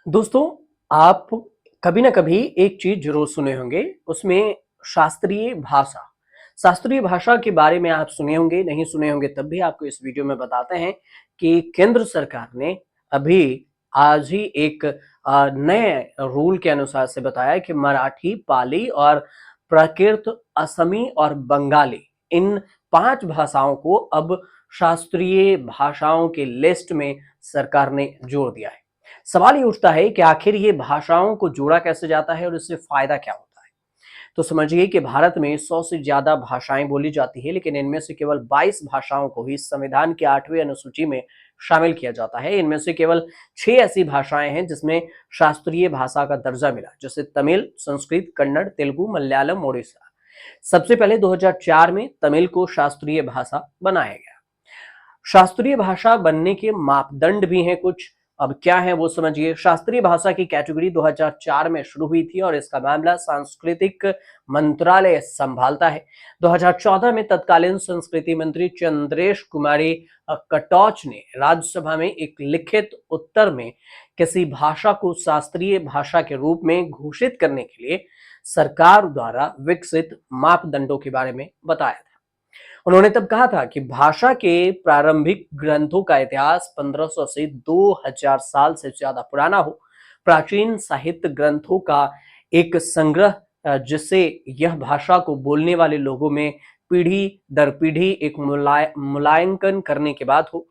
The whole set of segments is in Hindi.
दोस्तों, आप कभी ना कभी एक चीज जरूर सुने होंगे, उसमें शास्त्रीय भाषा। शास्त्रीय भाषा के बारे में आप सुने होंगे, नहीं सुने होंगे तब भी आपको इस वीडियो में बताते हैं कि केंद्र सरकार ने अभी आज ही एक नए रूल के अनुसार से बताया कि मराठी, पाली और प्राकृत, असमी और बंगाली, इन 5 भाषाओं को अब शास्त्रीय भाषाओं के लिस्ट में सरकार ने जोड़ दिया है। सवाल ये उठता है कि आखिर ये भाषाओं को जोड़ा कैसे जाता है और इससे फायदा क्या होता है। तो समझिए कि भारत में 100 से ज्यादा भाषाएं बोली जाती है, लेकिन इनमें से केवल 22 भाषाओं को ही संविधान की 8वीं अनुसूची में शामिल किया जाता है। इनमें से केवल 6 ऐसी भाषाएं हैं जिसमें शास्त्रीय भाषा का दर्जा मिला, जैसे तमिल, संस्कृत, कन्नड़, तेलुगु, मलयालम, ओडिया। सबसे पहले 2004 में तमिल को शास्त्रीय भाषा बनाया गया। शास्त्रीय भाषा बनने के मापदंड भी हैं कुछ। अब क्या है वो समझिए। शास्त्रीय भाषा की कैटेगरी 2004 में शुरू हुई थी और इसका मामला सांस्कृतिक मंत्रालय संभालता है। 2014 में तत्कालीन संस्कृति मंत्री चंद्रेश कुमारी कटौच ने राज्यसभा में एक लिखित उत्तर में किसी भाषा को शास्त्रीय भाषा के रूप में घोषित करने के लिए सरकार द्वारा विकसित मापदंडों के बारे में बताया। उन्होंने तब कहा था कि भाषा के प्रारंभिक ग्रंथों का इतिहास 1500 से 2000 साल से ज्यादा पुराना हो। प्राचीन साहित्य ग्रंथों का एक संग्रह, जिससे यह भाषा को बोलने वाले लोगों में पीढ़ी दर पीढ़ी एक मूल्यांकन करने के बाद हो।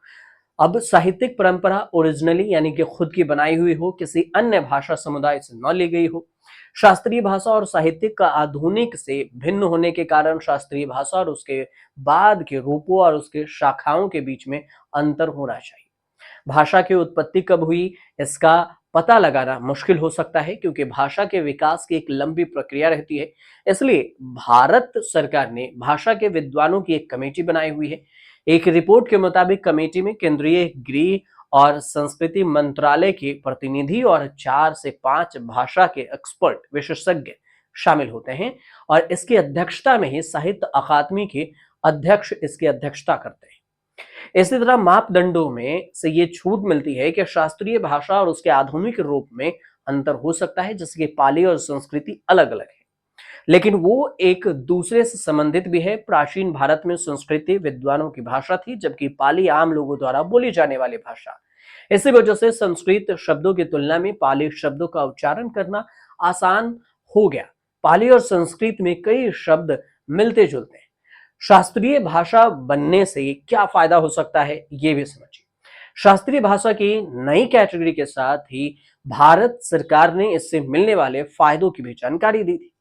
अब साहित्यिक परंपरा ओरिजिनली यानी कि खुद की बनाई हुई हो, किसी अन्य भाषा समुदाय से न ली गई हो। शास्त्रीय भाषा और साहित्यिक का आधुनिक से भिन्न होने के कारण शास्त्रीय भाषा और उसके बाद के रूपों और उसके शाखाओं के बीच में अंतर होना चाहिए। भाषा की उत्पत्ति कब हुई, इसका पता लगाना मुश्किल हो सकता है, क्योंकि भाषा के विकास की एक लंबी प्रक्रिया रहती है। इसलिए भारत सरकार ने भाषा के विद्वानों की एक कमेटी बनाई हुई है। एक रिपोर्ट के मुताबिक कमेटी में केंद्रीय गृह और संस्कृति मंत्रालय के प्रतिनिधि और 4 से 5 भाषा के एक्सपर्ट विशेषज्ञ शामिल होते हैं, और इसकी अध्यक्षता में ही साहित्य अकादमी के अध्यक्ष इसकी अध्यक्षता करते हैं। इसी तरह मापदंडों में से ये छूट मिलती है कि शास्त्रीय भाषा और उसके आधुनिक रूप में अंतर हो सकता है, जैसे कि पाली और संस्कृति अलग अलग है, लेकिन वो एक दूसरे से संबंधित भी है। प्राचीन भारत में संस्कृति विद्वानों की भाषा थी, जबकि पाली आम लोगों द्वारा बोली जाने वाली भाषा। इसी वजह से संस्कृत शब्दों की तुलना में पाली शब्दों का उच्चारण करना आसान हो गया। पाली और संस्कृत में कई शब्द मिलते जुलते हैं। शास्त्रीय भाषा बनने से क्या फायदा हो सकता है, ये भी समझिए। शास्त्रीय भाषा की नई कैटेगरी के साथ ही भारत सरकार ने इससे मिलने वाले फायदों की भी जानकारी दी थी।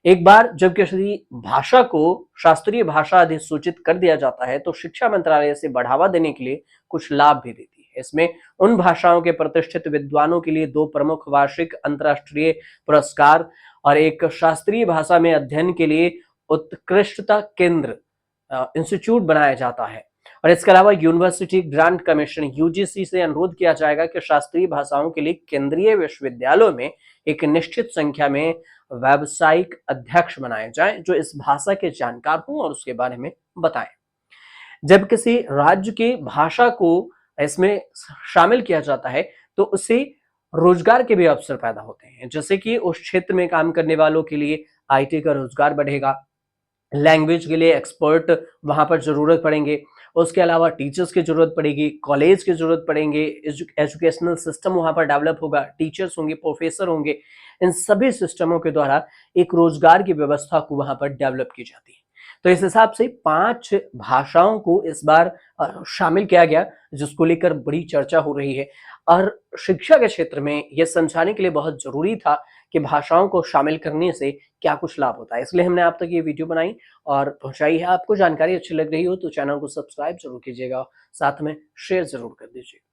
एक बार जब किसी भाषा को शास्त्रीय भाषा अधिसूचित कर दिया जाता है, तो शिक्षा मंत्रालय से बढ़ावा देने के लिए कुछ लाभ भी देती है। इसमें उन भाषाओं के प्रतिष्ठित विद्वानों के लिए 2 प्रमुख वार्षिक अंतर्राष्ट्रीय पुरस्कार और एक शास्त्रीय भाषा में अध्ययन के लिए उत्कृष्टता केंद्र इंस्टीट्यूट बनाया जाता है। और इसके अलावा यूनिवर्सिटी ग्रांट कमीशन यूजीसी से अनुरोध किया जाएगा कि शास्त्रीय भाषाओं के लिए केंद्रीय विश्वविद्यालयों में एक निश्चित संख्या में व्यावसायिक अध्यक्ष बनाए जाएं, जो इस भाषा के जानकार हों और उसके बारे में बताएं। जब किसी राज्य की भाषा को इसमें शामिल किया जाता है, तो उससे रोजगार के भी अवसर पैदा होते हैं, जैसे कि उस क्षेत्र में काम करने वालों के लिए आईटी का रोजगार बढ़ेगा, लैंग्वेज के लिए एक्सपर्ट वहां पर जरूरत पड़ेंगे, उसके अलावा टीचर्स की जरूरत पड़ेगी, कॉलेज की जरूरत पड़ेंगे, एजुकेशनल सिस्टम वहां पर डेवलप होगा, टीचर्स होंगे, प्रोफेसर होंगे। इन सभी सिस्टमों के द्वारा एक रोजगार की व्यवस्था को वहां पर डेवलप की जाती है। तो इस हिसाब से 5 भाषाओं को इस बार शामिल किया गया, जिसको लेकर बड़ी चर्चा हो रही है। और शिक्षा के क्षेत्र में यह समझाने के लिए बहुत जरूरी था कि भाषाओं को शामिल करने से क्या कुछ लाभ होता है, इसलिए हमने आप तक ये वीडियो बनाई और पहुंचाई है। आपको जानकारी अच्छी लग रही हो तो चैनल को सब्सक्राइब जरूर कीजिएगा, साथ में शेयर जरूर कर दीजिएगा।